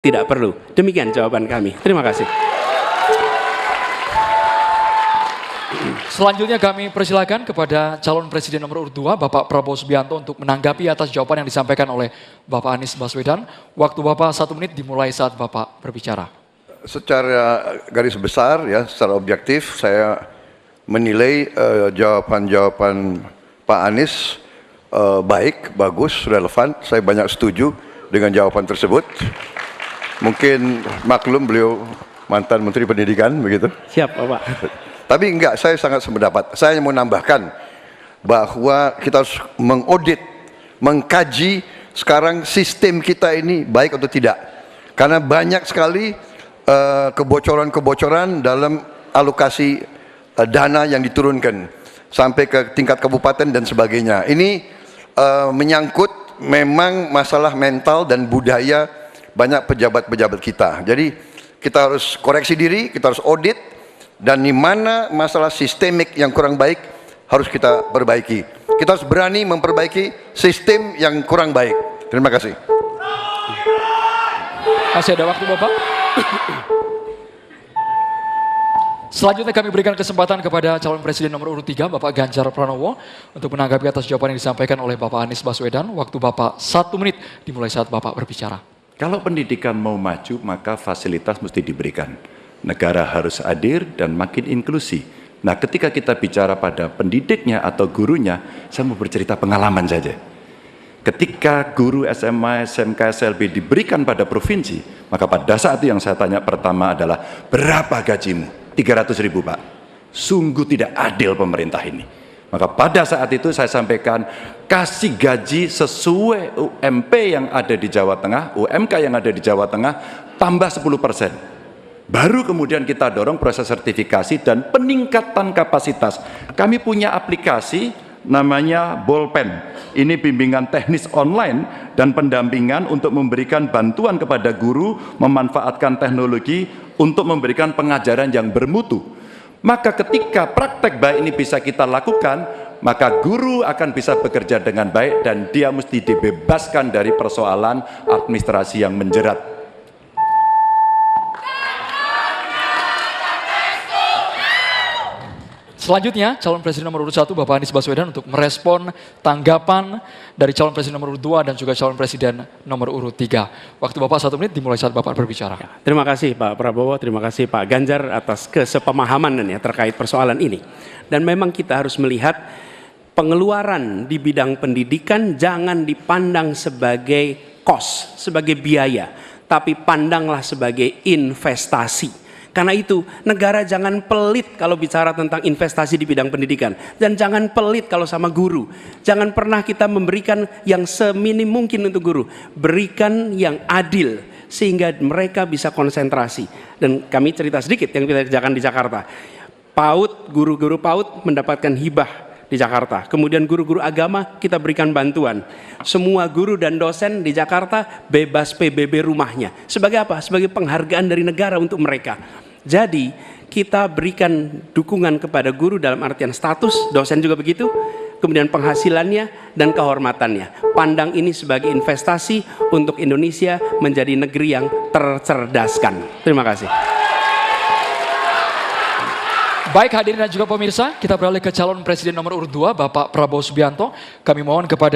Tidak perlu. Demikian jawaban kami. Terima kasih. Selanjutnya kami persilakan kepada calon presiden nomor urut 2, Bapak Prabowo Subianto untuk menanggapi atas jawaban yang disampaikan oleh Bapak Anies Baswedan. Waktu Bapak 1 menit dimulai saat Bapak berbicara. Secara garis besar ya, secara objektif saya menilai jawaban-jawaban Pak Anies baik, bagus, relevan. Saya banyak setuju dengan jawaban tersebut. Mungkin maklum beliau mantan Menteri Pendidikan begitu. Siap, Bapak. Tapi enggak, saya sangat sependapat. Saya mau nambahkan bahwa kita harus mengaudit, mengkaji sekarang sistem kita ini baik atau tidak. Karena banyak sekali kebocoran-kebocoran dalam alokasi dana yang diturunkan sampai ke tingkat kabupaten dan sebagainya. Ini menyangkut memang masalah mental dan budaya banyak pejabat-pejabat kita. Jadi kita harus koreksi diri, kita harus audit, dan di mana masalah sistemik yang kurang baik harus kita perbaiki. Kita harus berani memperbaiki sistem yang kurang baik. Terima kasih. Masih ada waktu Bapak? Selanjutnya kami berikan kesempatan kepada calon presiden nomor urut 3, Bapak Ganjar Pranowo, untuk menanggapi atas jawaban yang disampaikan oleh Bapak Anies Baswedan. Waktu Bapak 1 menit dimulai saat Bapak berbicara. Kalau pendidikan mau maju, maka fasilitas mesti diberikan. Negara harus hadir dan makin inklusi. Nah, ketika kita bicara pada pendidiknya atau gurunya, saya mau bercerita pengalaman saja. Ketika guru SMA, SMK, SLB diberikan pada provinsi, maka pada saat itu yang saya tanya pertama adalah, berapa gajimu? 300.000 Pak. Sungguh tidak adil pemerintah ini. Maka pada saat itu saya sampaikan, kasih gaji sesuai UMP yang ada di Jawa Tengah, UMK yang ada di Jawa Tengah, tambah 10%. Baru kemudian kita dorong proses sertifikasi dan peningkatan kapasitas. Kami punya aplikasi namanya Bolpen. Ini bimbingan teknis online dan pendampingan untuk memberikan bantuan kepada guru memanfaatkan teknologi untuk memberikan pengajaran yang bermutu. Maka ketika praktek baik ini bisa kita lakukan, maka guru akan bisa bekerja dengan baik dan dia mesti dibebaskan dari persoalan administrasi yang menjerat. Selanjutnya, calon presiden nomor urut 1, Bapak Anies Baswedan, untuk merespon tanggapan dari calon presiden nomor urut 2 dan juga calon presiden nomor urut 3. Waktu Bapak 1 menit dimulai saat Bapak berbicara. Terima kasih Pak Prabowo, terima kasih Pak Ganjar atas kesepemahaman ya terkait persoalan ini. Dan memang kita harus melihat pengeluaran di bidang pendidikan jangan dipandang sebagai cost, sebagai biaya, tapi pandanglah sebagai investasi. Karena itu negara jangan pelit kalau bicara tentang investasi di bidang pendidikan. Dan jangan pelit kalau sama guru. Jangan pernah kita memberikan yang seminim mungkin untuk guru. Berikan yang adil sehingga mereka bisa konsentrasi. Dan kami cerita sedikit yang kita kerjakan di Jakarta. PAUD, guru-guru PAUD mendapatkan hibah di Jakarta. Kemudian guru-guru agama kita berikan bantuan. Semua guru dan dosen di Jakarta bebas PBB rumahnya. Sebagai apa? Sebagai penghargaan dari negara untuk mereka. Jadi kita berikan dukungan kepada guru dalam artian status, dosen juga begitu, kemudian penghasilannya dan kehormatannya. Pandang ini sebagai investasi untuk Indonesia menjadi negeri yang tercerdaskan. Terima kasih. Baik hadirin dan juga pemirsa, kita beralih ke calon presiden nomor urut 2, Bapak Prabowo Subianto. Kami mohon kepada